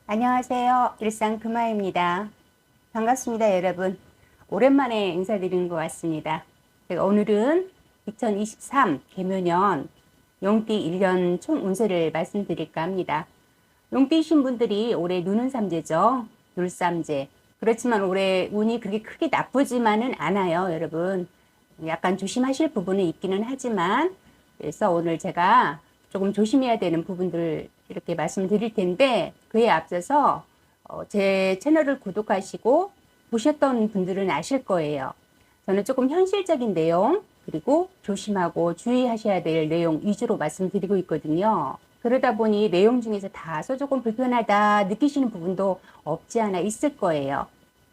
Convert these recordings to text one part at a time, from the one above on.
안녕하세요. 일상 금화입니다. 반갑습니다, 여러분. 오랜만에 인사드리는 것 같습니다. 제가 오늘은 2023 개묘년 용띠 1년 총 운세를 말씀드릴까 합니다. 용띠이신 분들이 올해 누는 삼재죠. 눌삼재. 그렇지만 올해 운이 그렇게 크게 나쁘지만은 않아요, 여러분. 약간 조심하실 부분은 있기는 하지만, 그래서 오늘 제가 조금 조심해야 되는 부분들을 이렇게 말씀드릴 텐데, 그에 앞서서 제 채널을 구독하시고 보셨던 분들은 아실 거예요. 저는 조금 현실적인 내용, 그리고 조심하고 주의하셔야 될 내용 위주로 말씀드리고 있거든요. 그러다 보니 내용 중에서 다소 조금 불편하다 느끼시는 부분도 없지 않아 있을 거예요.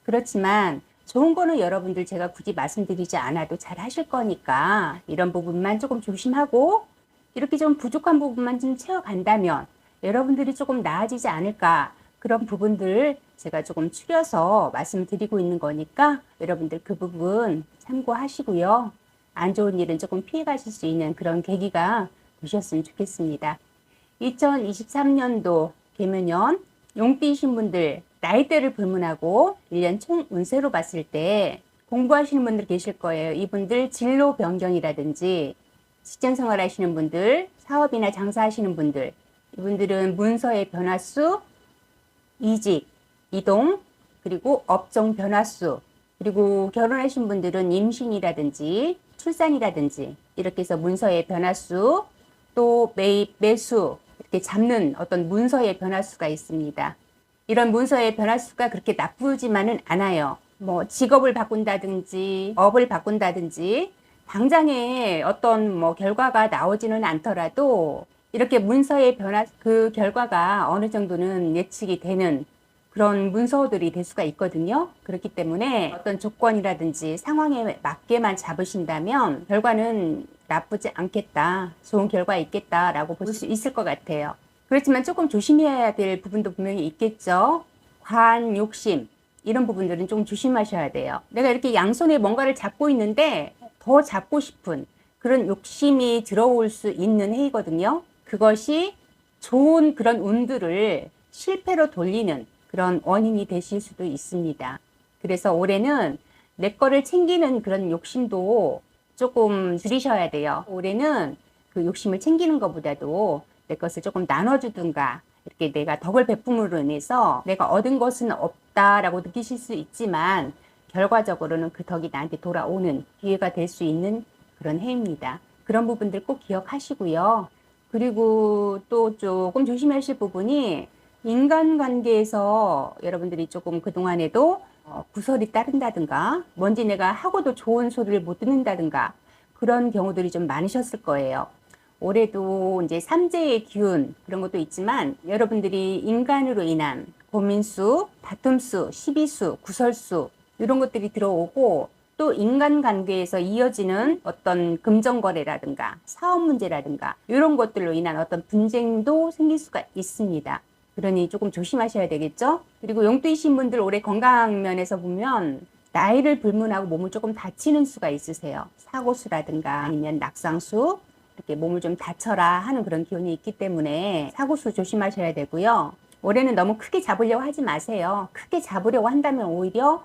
그렇지만 좋은 거는 여러분들 제가 굳이 말씀드리지 않아도 잘 하실 거니까 이런 부분만 조금 조심하고 이렇게 좀 부족한 부분만 좀 채워간다면 여러분들이 조금 나아지지 않을까, 그런 부분들 제가 조금 추려서 말씀드리고 있는 거니까 여러분들 그 부분 참고하시고요. 안 좋은 일은 조금 피해 가실 수 있는 그런 계기가 되셨으면 좋겠습니다. 2023년도 개묘년 용띠이신 분들 나이대를 불문하고 1년 총 운세로 봤을 때 공부하시는 분들 계실 거예요. 이분들 진로 변경이라든지 직장생활 하시는 분들, 사업이나 장사하시는 분들, 이분들은 문서의 변화수, 이직, 이동, 그리고 업종 변화수, 그리고 결혼하신 분들은 임신이라든지 출산이라든지 이렇게 해서 문서의 변화수, 또 매입, 매수 이렇게 잡는 어떤 문서의 변화수가 있습니다. 이런 문서의 변화수가 그렇게 나쁘지만은 않아요. 뭐 직업을 바꾼다든지 업을 바꾼다든지 당장에 어떤 뭐 결과가 나오지는 않더라도 이렇게 문서의 변화, 그 결과가 어느 정도는 예측이 되는 그런 문서들이 될 수가 있거든요. 그렇기 때문에 어떤 조건이라든지 상황에 맞게만 잡으신다면 결과는 나쁘지 않겠다, 좋은 결과 있겠다라고 볼 수 있을 것 같아요. 그렇지만 조금 조심해야 될 부분도 분명히 있겠죠. 과한 욕심, 이런 부분들은 좀 조심하셔야 돼요. 내가 이렇게 양손에 뭔가를 잡고 있는데 더 잡고 싶은 그런 욕심이 들어올 수 있는 해이거든요. 그것이 좋은 그런 운들을 실패로 돌리는 그런 원인이 되실 수도 있습니다. 그래서 올해는 내 거를 챙기는 그런 욕심도 조금 줄이셔야 돼요. 올해는 그 욕심을 챙기는 것보다도 내 것을 조금 나눠주든가, 이렇게 내가 덕을 베품으로 인해서 내가 얻은 것은 없다라고 느끼실 수 있지만 결과적으로는 그 덕이 나한테 돌아오는 기회가 될 수 있는 그런 해입니다. 그런 부분들 꼭 기억하시고요. 그리고 또 조금 조심하실 부분이 인간관계에서 여러분들이 조금 그동안에도 구설이 따른다든가 뭔지 내가 하고도 좋은 소리를 못 듣는다든가 그런 경우들이 좀 많으셨을 거예요. 올해도 이제 삼재의 기운 그런 것도 있지만 여러분들이 인간으로 인한 고민수, 다툼수, 시비수, 구설수 이런 것들이 들어오고 또 인간관계에서 이어지는 어떤 금전거래라든가 사업 문제라든가 이런 것들로 인한 어떤 분쟁도 생길 수가 있습니다. 그러니 조금 조심하셔야 되겠죠. 그리고 용띠이신 분들 올해 건강 면에서 보면 나이를 불문하고 몸을 조금 다치는 수가 있으세요. 사고수라든가 아니면 낙상수, 이렇게 몸을 좀 다쳐라 하는 그런 기운이 있기 때문에 사고수 조심하셔야 되고요. 올해는 너무 크게 잡으려고 하지 마세요. 크게 잡으려고 한다면 오히려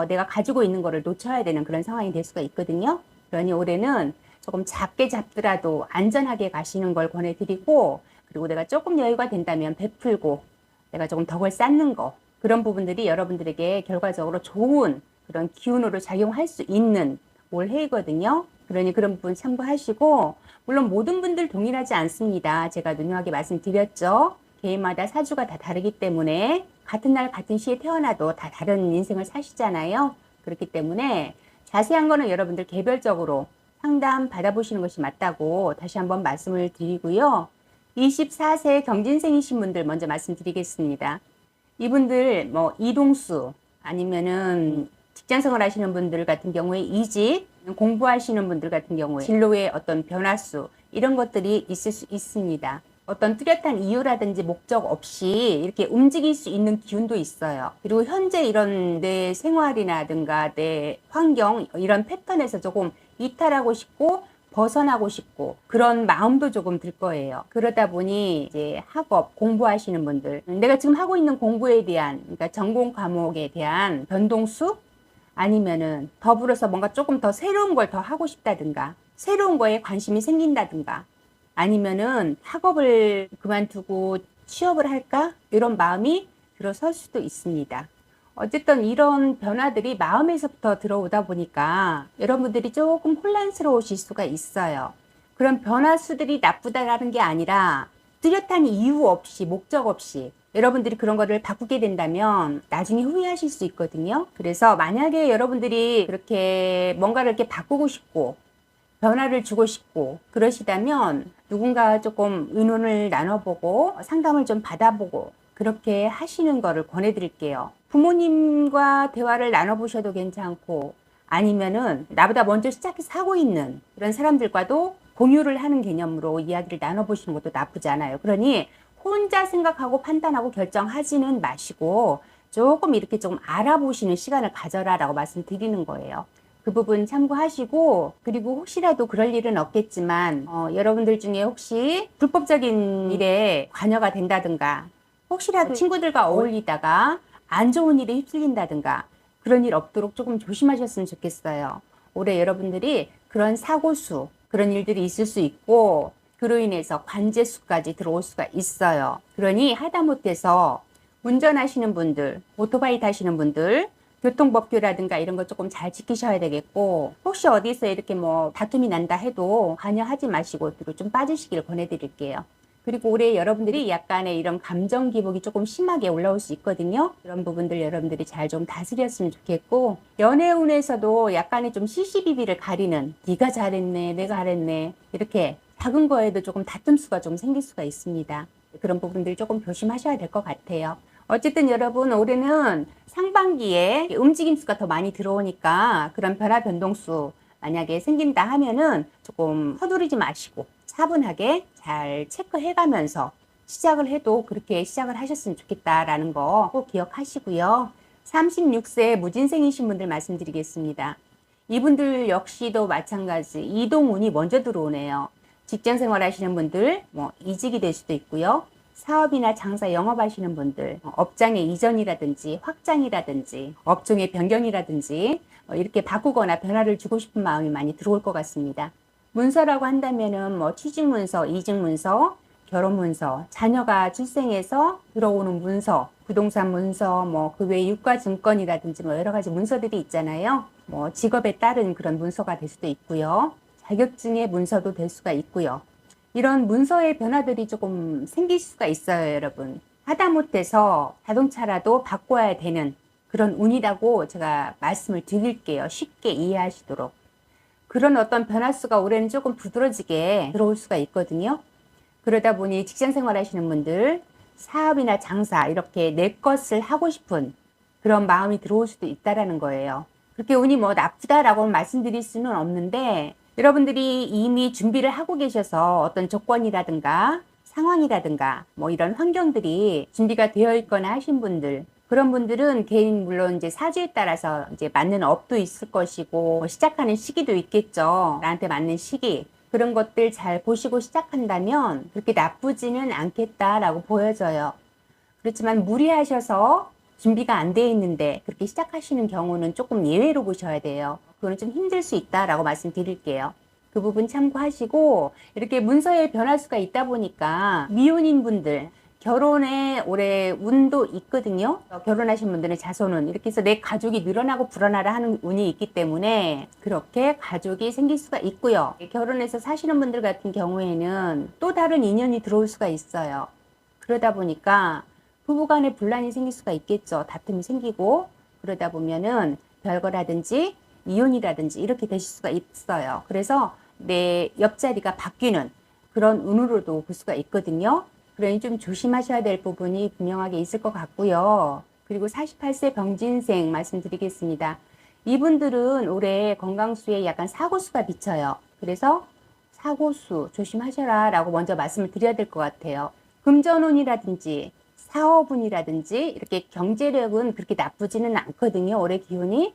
내가 가지고 있는 거를 놓쳐야 되는 그런 상황이 될 수가 있거든요. 그러니 올해는 조금 작게 잡더라도 안전하게 가시는 걸 권해드리고, 그리고 내가 조금 여유가 된다면 베풀고 내가 조금 덕을 쌓는 거, 그런 부분들이 여러분들에게 결과적으로 좋은 그런 기운으로 작용할 수 있는 올해이거든요. 그러니 그런 부분 참고하시고, 물론 모든 분들 동일하지 않습니다. 제가 누누하게 말씀드렸죠. 개인마다 사주가 다 다르기 때문에 같은 날 같은 시에 태어나도 다 다른 인생을 사시잖아요. 그렇기 때문에 자세한 거는 여러분들 개별적으로 상담 받아보시는 것이 맞다고 다시 한번 말씀을 드리고요. 24세 경진생이신 분들 먼저 말씀드리겠습니다. 이분들 뭐 이동수 아니면은 직장생활 하시는 분들 같은 경우에 이직, 공부하시는 분들 같은 경우에 진로의 어떤 변화수 이런 것들이 있을 수 있습니다. 어떤 뚜렷한 이유라든지 목적 없이 이렇게 움직일 수 있는 기운도 있어요. 그리고 현재 이런 내 생활이라든가 내 환경 이런 패턴에서 조금 이탈하고 싶고 벗어나고 싶고 그런 마음도 조금 들 거예요. 그러다 보니 이제 학업 공부하시는 분들, 내가 지금 하고 있는 공부에 대한, 그러니까 전공 과목에 대한 변동수, 아니면은 더불어서 뭔가 조금 더 새로운 걸 더 하고 싶다든가 새로운 거에 관심이 생긴다든가, 아니면은 학업을 그만두고 취업을 할까 이런 마음이 들어설 수도 있습니다. 어쨌든 이런 변화들이 마음에서부터 들어오다 보니까 여러분들이 조금 혼란스러우실 수가 있어요. 그런 변화수들이 나쁘다라는 게 아니라 뚜렷한 이유 없이 목적 없이 여러분들이 그런 거를 바꾸게 된다면 나중에 후회하실 수 있거든요. 그래서 만약에 여러분들이 그렇게 뭔가를 이렇게 바꾸고 싶고 변화를 주고 싶고 그러시다면 누군가 조금 의논을 나눠보고 상담을 좀 받아보고 그렇게 하시는 거를 권해드릴게요. 부모님과 대화를 나눠보셔도 괜찮고, 아니면은 나보다 먼저 시작해서 하고 있는 그런 사람들과도 공유를 하는 개념으로 이야기를 나눠보시는 것도 나쁘지 않아요. 그러니 혼자 생각하고 판단하고 결정하지는 마시고 조금 이렇게 좀 알아보시는 시간을 가져라라고 말씀드리는 거예요. 그 부분 참고하시고, 그리고 혹시라도 그럴 일은 없겠지만 여러분들 중에 혹시 불법적인 일에 관여가 된다든가 혹시라도 친구들과 어울리다가 안 좋은 일에 휩쓸린다든가 그런 일 없도록 조금 조심하셨으면 좋겠어요. 올해 여러분들이 그런 사고수, 그런 일들이 있을 수 있고 그로 인해서 관제수까지 들어올 수가 있어요. 그러니 하다못해서 운전하시는 분들, 오토바이 타시는 분들 교통법규라든가 이런 거 조금 잘 지키셔야 되겠고, 혹시 어디서 이렇게 뭐 다툼이 난다 해도 관여하지 마시고 뒤로 좀 빠지시길 권해드릴게요. 그리고 올해 여러분들이 약간의 이런 감정 기복이 조금 심하게 올라올 수 있거든요. 그런 부분들 여러분들이 잘 좀 다스렸으면 좋겠고, 연애운에서도 약간의 좀 시시비비를 가리는, 네가 잘했네, 내가 잘했네, 이렇게 작은 거에도 조금 다툼수가 좀 생길 수가 있습니다. 그런 부분들 조금 조심하셔야 될 것 같아요. 어쨌든 여러분, 올해는 상반기에 움직임수가 더 많이 들어오니까 그런 변화 변동수 만약에 생긴다 하면은 조금 서두르지 마시고 차분하게 잘 체크해 가면서 시작을 해도 그렇게 시작을 하셨으면 좋겠다라는 거 꼭 기억하시고요. 36세 무진생이신 분들 말씀드리겠습니다. 이분들 역시도 마찬가지 이동운이 먼저 들어오네요. 직장 생활 하시는 분들 뭐 이직이 될 수도 있고요. 사업이나 장사 영업하시는 분들 업장의 이전이라든지 확장이라든지 업종의 변경이라든지 이렇게 바꾸거나 변화를 주고 싶은 마음이 많이 들어올 것 같습니다. 문서라고 한다면은 뭐 취직문서, 이직문서, 결혼문서, 자녀가 출생해서 들어오는 문서, 부동산 문서, 뭐 그 외에 유가증권이라든지 뭐 여러 가지 문서들이 있잖아요. 뭐 직업에 따른 그런 문서가 될 수도 있고요. 자격증의 문서도 될 수가 있고요. 이런 문서의 변화들이 조금 생길 수가 있어요, 여러분. 하다못해서 자동차라도 바꿔야 되는 그런 운이라고 제가 말씀을 드릴게요. 쉽게 이해하시도록. 그런 어떤 변화수가 올해는 조금 두드러지게 들어올 수가 있거든요. 그러다 보니 직장 생활 하시는 분들, 사업이나 장사 이렇게 내 것을 하고 싶은 그런 마음이 들어올 수도 있다라는 거예요. 그렇게 운이 뭐 나쁘다라고 말씀드릴 수는 없는데, 여러분들이 이미 준비를 하고 계셔서 어떤 조건이라든가 상황이라든가 뭐 이런 환경들이 준비가 되어 있거나 하신 분들, 그런 분들은 개인 물론 이제 사주에 따라서 이제 맞는 업도 있을 것이고 시작하는 시기도 있겠죠. 나한테 맞는 시기. 그런 것들 잘 보시고 시작한다면 그렇게 나쁘지는 않겠다라고 보여져요. 그렇지만 무리하셔서 준비가 안 돼 있는데 그렇게 시작하시는 경우는 조금 예외로 보셔야 돼요. 그거는 좀 힘들 수 있다라고 말씀드릴게요. 그 부분 참고하시고, 이렇게 문서의 변화수가 있다 보니까 미혼인 분들 결혼에 올해 운도 있거든요. 결혼하신 분들의 자손운 이렇게 해서 내 가족이 늘어나고 불어나라 하는 운이 있기 때문에 그렇게 가족이 생길 수가 있고요. 결혼해서 사시는 분들 같은 경우에는 또 다른 인연이 들어올 수가 있어요. 그러다 보니까 부부간에 분란이 생길 수가 있겠죠. 다툼이 생기고, 그러다 보면은 별거라든지 이혼이라든지 이렇게 되실 수가 있어요. 그래서 내 옆자리가 바뀌는 그런 운으로도 볼 수가 있거든요. 그러니 좀 조심하셔야 될 부분이 분명하게 있을 것 같고요. 그리고 48세 병진생 말씀드리겠습니다. 이분들은 올해 건강수에 약간 사고수가 비쳐요. 그래서 사고수 조심하셔라 라고 먼저 말씀을 드려야 될 것 같아요. 금전운이라든지 사업운이라든지 이렇게 경제력은 그렇게 나쁘지는 않거든요. 올해 기운이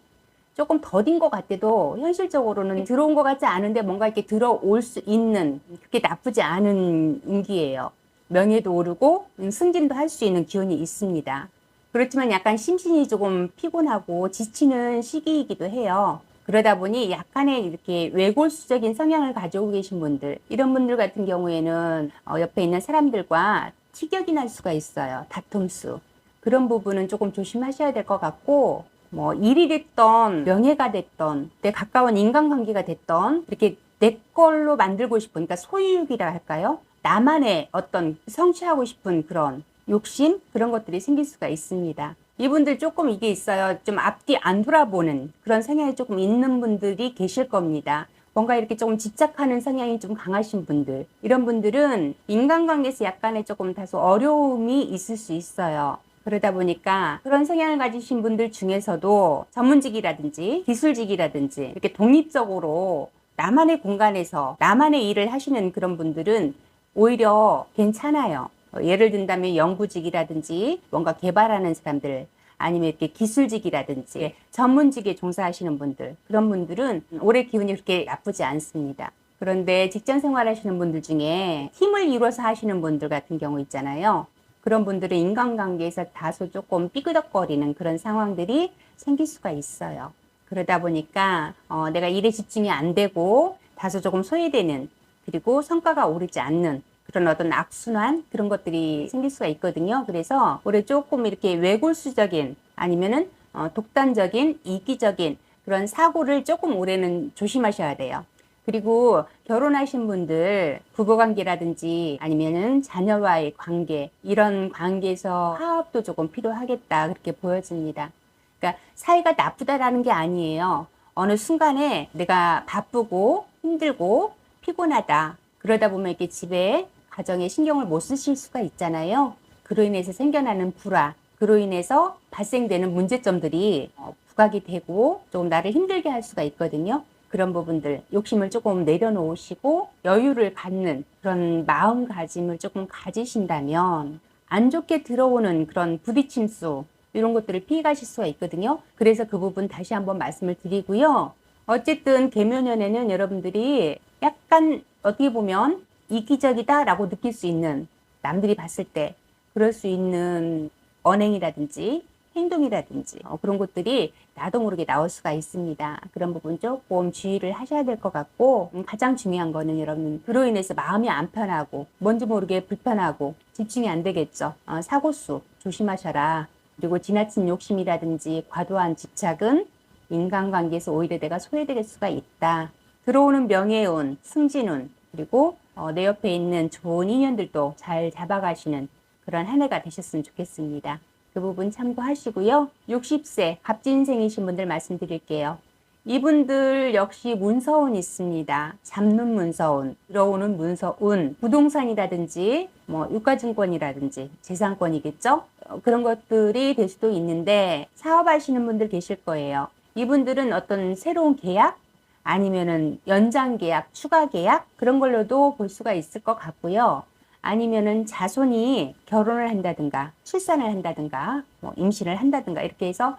조금 더딘 것 같아도 현실적으로는 들어온 것 같지 않은데 뭔가 이렇게 들어올 수 있는 그렇게 나쁘지 않은 운기예요. 명예도 오르고 승진도 할 수 있는 기운이 있습니다. 그렇지만 약간 심신이 조금 피곤하고 지치는 시기이기도 해요. 그러다 보니 약간의 이렇게 외골수적인 성향을 가지고 계신 분들, 이런 분들 같은 경우에는 옆에 있는 사람들과 티격이 날 수가 있어요. 다툼수. 그런 부분은 조금 조심하셔야 될 것 같고, 뭐 일이 됐던 명예가 됐던 내 가까운 인간관계가 됐던 이렇게 내 걸로 만들고 싶은, 그러니까 소유욕이라 할까요? 나만의 어떤 성취하고 싶은 그런 욕심, 그런 것들이 생길 수가 있습니다. 이분들 조금 이게 있어요. 좀 앞뒤 안 돌아보는 그런 성향이 조금 있는 분들이 계실 겁니다. 뭔가 이렇게 조금 집착하는 성향이 좀 강하신 분들, 이런 분들은 인간관계에서 약간의 조금 다소 어려움이 있을 수 있어요. 그러다 보니까 그런 성향을 가지신 분들 중에서도 전문직이라든지 기술직이라든지 이렇게 독립적으로 나만의 공간에서 나만의 일을 하시는 그런 분들은 오히려 괜찮아요. 예를 든다면 연구직이라든지 뭔가 개발하는 사람들, 아니면 이렇게 기술직이라든지 전문직에 종사하시는 분들, 그런 분들은 올해 기운이 그렇게 나쁘지 않습니다. 그런데 직장 생활하시는 분들 중에 팀을 이뤄서 하시는 분들 같은 경우 있잖아요. 그런 분들은 인간관계에서 다소 조금 삐그덕거리는 그런 상황들이 생길 수가 있어요. 그러다 보니까 내가 일에 집중이 안 되고 다소 조금 소외되는, 그리고 성과가 오르지 않는 그런 어떤 악순환, 그런 것들이 생길 수가 있거든요. 그래서 올해 조금 이렇게 외골수적인 아니면은 독단적인 이기적인 그런 사고를 조금 올해는 조심하셔야 돼요. 그리고 결혼하신 분들 부부관계라든지 아니면은 자녀와의 관계, 이런 관계에서 화합도 조금 필요하겠다, 그렇게 보여집니다. 그러니까 사이가 나쁘다라는 게 아니에요. 어느 순간에 내가 바쁘고 힘들고 피곤하다, 그러다 보면 이렇게 집에 가정에 신경을 못 쓰실 수가 있잖아요. 그로 인해서 생겨나는 불화, 그로 인해서 발생되는 문제점들이 부각이 되고 조금 나를 힘들게 할 수가 있거든요. 그런 부분들, 욕심을 조금 내려놓으시고 여유를 갖는 그런 마음가짐을 조금 가지신다면 안 좋게 들어오는 그런 부딪힘수, 이런 것들을 피해 가실 수가 있거든요. 그래서 그 부분 다시 한번 말씀을 드리고요. 어쨌든 계묘년에는 여러분들이 약간 어떻게 보면 이기적이다라고 느낄 수 있는, 남들이 봤을 때 그럴 수 있는 언행이라든지 행동이라든지 그런 것들이 나도 모르게 나올 수가 있습니다. 그런 부분 조금 주의를 하셔야 될 것 같고, 가장 중요한 거는 여러분, 그로 인해서 마음이 안 편하고 뭔지 모르게 불편하고 집중이 안 되겠죠. 사고수 조심하셔라. 그리고 지나친 욕심이라든지 과도한 집착은 인간관계에서 오히려 내가 소외될 수가 있다. 들어오는 명예운, 승진운, 그리고 내 옆에 있는 좋은 인연들도 잘 잡아가시는 그런 한 해가 되셨으면 좋겠습니다. 그 부분 참고하시고요. 60세 갑진생이신 분들 말씀드릴게요. 이분들 역시 문서운 있습니다. 잡는 문서운, 들어오는 문서운, 부동산이라든지 뭐 유가증권이라든지 재산권이겠죠? 그런 것들이 될 수도 있는데, 사업하시는 분들 계실 거예요. 이분들은 어떤 새로운 계약, 아니면은 연장 계약, 추가 계약, 그런 걸로도 볼 수가 있을 것 같고요. 아니면은 자손이 결혼을 한다든가 출산을 한다든가 뭐 임신을 한다든가 이렇게 해서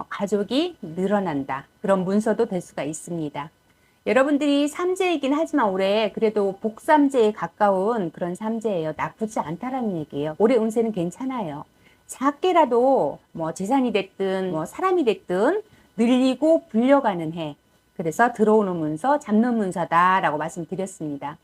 가족이 늘어난다, 그런 문서도 될 수가 있습니다. 여러분들이 삼재이긴 하지만 올해 그래도 복삼재에 가까운 그런 삼재예요. 나쁘지 않다라는 얘기예요. 올해 운세는 괜찮아요. 작게라도 뭐 재산이 됐든 뭐 사람이 됐든 늘리고 불려가는 해. 그래서 들어오는 문서, 잡는 문서다라고 말씀드렸습니다.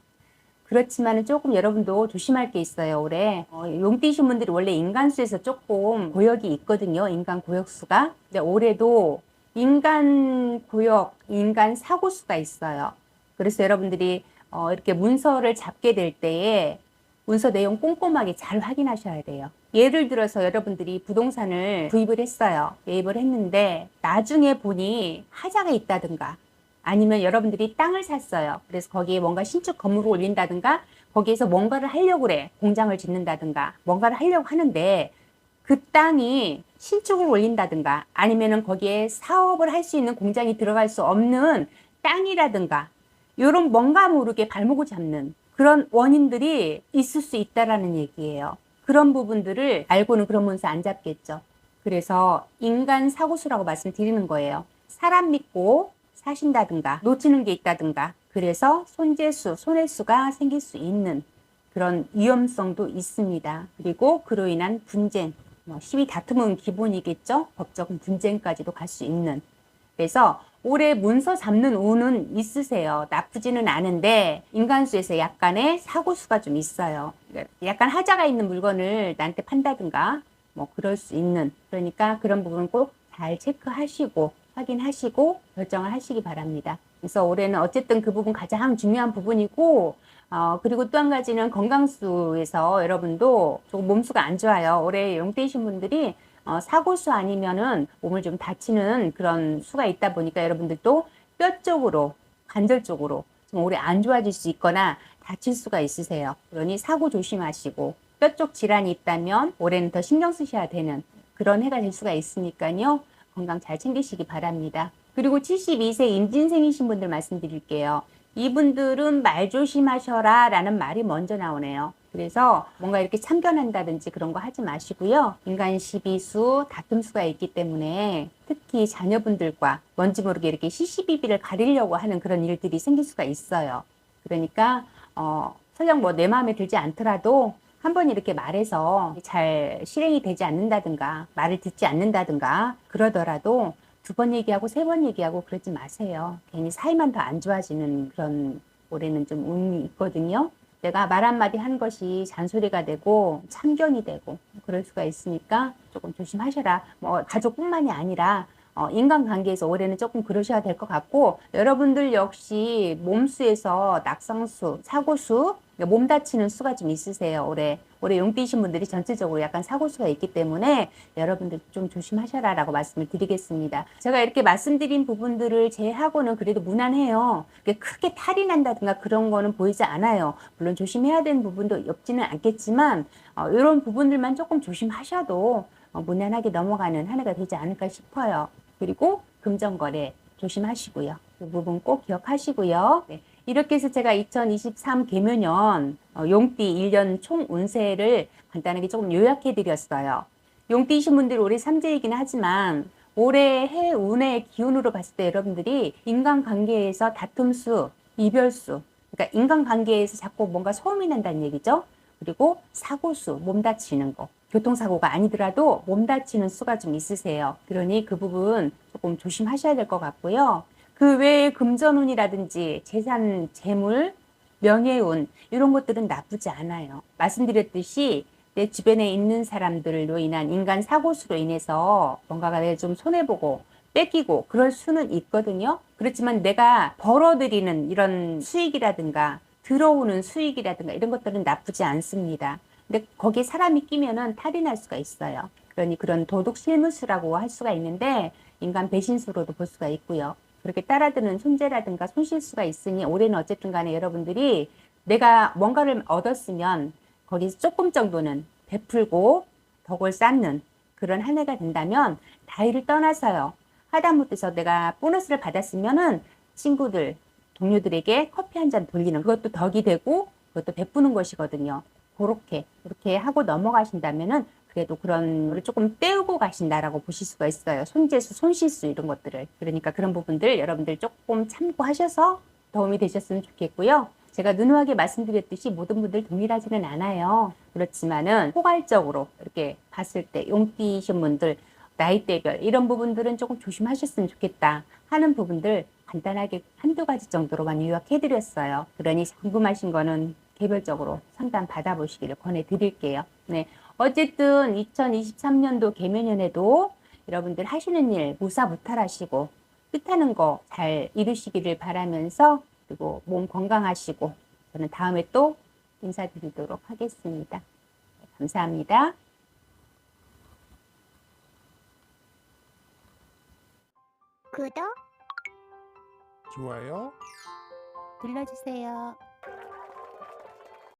그렇지만 조금 여러분도 조심할 게 있어요. 올해 용띠신 분들이 원래 인간수에서 조금 고역이 있거든요. 인간 고역수가. 근데 올해도 인간 고역, 인간 사고수가 있어요. 그래서 여러분들이 이렇게 문서를 잡게 될 때에 문서 내용 꼼꼼하게 잘 확인하셔야 돼요. 예를 들어서 여러분들이 부동산을 구입을 했어요. 매입을 했는데 나중에 보니 하자가 있다든가, 아니면 여러분들이 땅을 샀어요. 그래서 거기에 뭔가 신축 건물을 올린다든가, 거기에서 뭔가를 하려고 그래. 공장을 짓는다든가 뭔가를 하려고 하는데 그 땅이 신축을 올린다든가 아니면은 거기에 사업을 할 수 있는 공장이 들어갈 수 없는 땅이라든가 이런 뭔가 모르게 발목을 잡는 그런 원인들이 있을 수 있다라는 얘기예요. 그런 부분들을 알고는 그러면서 안 잡겠죠. 그래서 인간 사고수라고 말씀드리는 거예요. 사람 믿고 사신다든가 놓치는 게 있다든가 그래서 손재수, 손해수가 생길 수 있는 그런 위험성도 있습니다. 그리고 그로 인한 분쟁, 시비 다툼은 기본이겠죠. 법적인 분쟁까지도 갈 수 있는. 그래서 올해 문서 잡는 운은 있으세요. 나쁘지는 않은데 인간수에서 약간의 사고수가 좀 있어요. 약간 하자가 있는 물건을 나한테 판다든가 뭐 그럴 수 있는. 그러니까 그런 부분 꼭 잘 체크하시고 확인하시고 결정을 하시기 바랍니다. 그래서 올해는 어쨌든 그 부분 가장 중요한 부분이고 그리고 또 한 가지는 건강수에서 여러분도 조금 몸수가 안 좋아요. 올해 용띠이신 분들이 사고수 아니면은 몸을 좀 다치는 그런 수가 있다 보니까 여러분들도 뼈 쪽으로, 관절 쪽으로 좀 오래 안 좋아질 수 있거나 다칠 수가 있으세요. 그러니 사고 조심하시고 뼈 쪽 질환이 있다면 올해는 더 신경 쓰셔야 되는 그런 해가 될 수가 있으니까요. 건강 잘 챙기시기 바랍니다. 그리고 72세 임진생이신 분들 말씀드릴게요. 이분들은 말 조심하셔라 라는 말이 먼저 나오네요. 그래서 뭔가 이렇게 참견한다든지 그런 거 하지 마시고요. 인간 시비수, 다툼수가 있기 때문에 특히 자녀분들과 뭔지 모르게 이렇게 시시비비를 가리려고 하는 그런 일들이 생길 수가 있어요. 그러니까 설령 뭐 내 마음에 들지 않더라도 한번 이렇게 말해서 잘 실행이 되지 않는다든가 말을 듣지 않는다든가 그러더라도 두 번 얘기하고 세 번 얘기하고 그러지 마세요. 괜히 사이만 더 안 좋아지는 그런 올해는 좀 운이 있거든요. 내가 말 한마디 한 것이 잔소리가 되고 참견이 되고 그럴 수가 있으니까 조금 조심하셔라. 뭐 가족뿐만이 아니라 인간관계에서 올해는 조금 그러셔야 될 것 같고 여러분들 역시 몸수에서 낙상수, 사고수, 몸 다치는 수가 좀 있으세요. 올해 용띠이신 분들이 전체적으로 약간 사고수가 있기 때문에 여러분들 좀 조심하셔라 라고 말씀을 드리겠습니다. 제가 이렇게 말씀드린 부분들을 제외하고는 그래도 무난해요. 크게 탈이 난다든가 그런 거는 보이지 않아요. 물론 조심해야 되는 부분도 없지는 않겠지만 이런 부분들만 조금 조심하셔도 무난하게 넘어가는 한 해가 되지 않을까 싶어요. 그리고 금전거래 조심하시고요. 그 부분 꼭 기억하시고요. 네. 이렇게 해서 제가 2023 개묘년 용띠 1년 총 운세를 간단하게 조금 요약해 드렸어요. 용띠이신 분들이 올해 삼재이긴 하지만 올해 해 운의 기운으로 봤을 때 여러분들이 인간관계에서 다툼수, 이별수, 그러니까 인간관계에서 자꾸 뭔가 소음이 난다는 얘기죠. 그리고 사고수, 몸 다치는 거. 교통사고가 아니더라도 몸 다치는 수가 좀 있으세요. 그러니 그 부분 조금 조심하셔야 될 것 같고요. 그 외에 금전운이라든지 재산, 재물, 명예운 이런 것들은 나쁘지 않아요. 말씀드렸듯이 내 주변에 있는 사람들로 인한 인간 사고수로 인해서 뭔가가 좀 손해보고 뺏기고 그럴 수는 있거든요. 그렇지만 내가 벌어들이는 이런 수익이라든가 들어오는 수익이라든가 이런 것들은 나쁘지 않습니다. 근데 거기에 사람이 끼면은 탈이 날 수가 있어요. 그러니 그런 도둑 실무수라고 할 수가 있는데 인간 배신수로도 볼 수가 있고요. 그렇게 따라드는 손재라든가 손실수가 있으니 올해는 어쨌든 간에 여러분들이 내가 뭔가를 얻었으면 거기서 조금 정도는 베풀고 덕을 쌓는 그런 한 해가 된다면 나이를 떠나서요. 하다못해서 내가 보너스를 받았으면은 친구들, 동료들에게 커피 한 잔 돌리는 그것도 덕이 되고 그것도 베푸는 것이거든요. 그렇게 하고 넘어가신다면은 그래도 그런 거를 조금 떼우고 가신다라고 보실 수가 있어요. 손재수, 손실수 이런 것들을. 그러니까 그런 부분들 여러분들 조금 참고하셔서 도움이 되셨으면 좋겠고요. 제가 누누하게 말씀드렸듯이 모든 분들 동일하지는 않아요. 그렇지만은 포괄적으로 이렇게 봤을 때 용띠이신 분들 나이대별 이런 부분들은 조금 조심하셨으면 좋겠다 하는 부분들 간단하게 한두 가지 정도로만 요약해드렸어요. 그러니 궁금하신 거는 개별적으로 상담 받아보시기를 권해드릴게요. 네, 어쨌든 2023년도 개묘년에도 여러분들 하시는 일 무사무탈하시고 뜻하는 거 잘 이루시기를 바라면서 그리고 몸 건강하시고 저는 다음에 또 인사드리도록 하겠습니다. 네, 감사합니다. 구독 좋아요. 눌러주세요.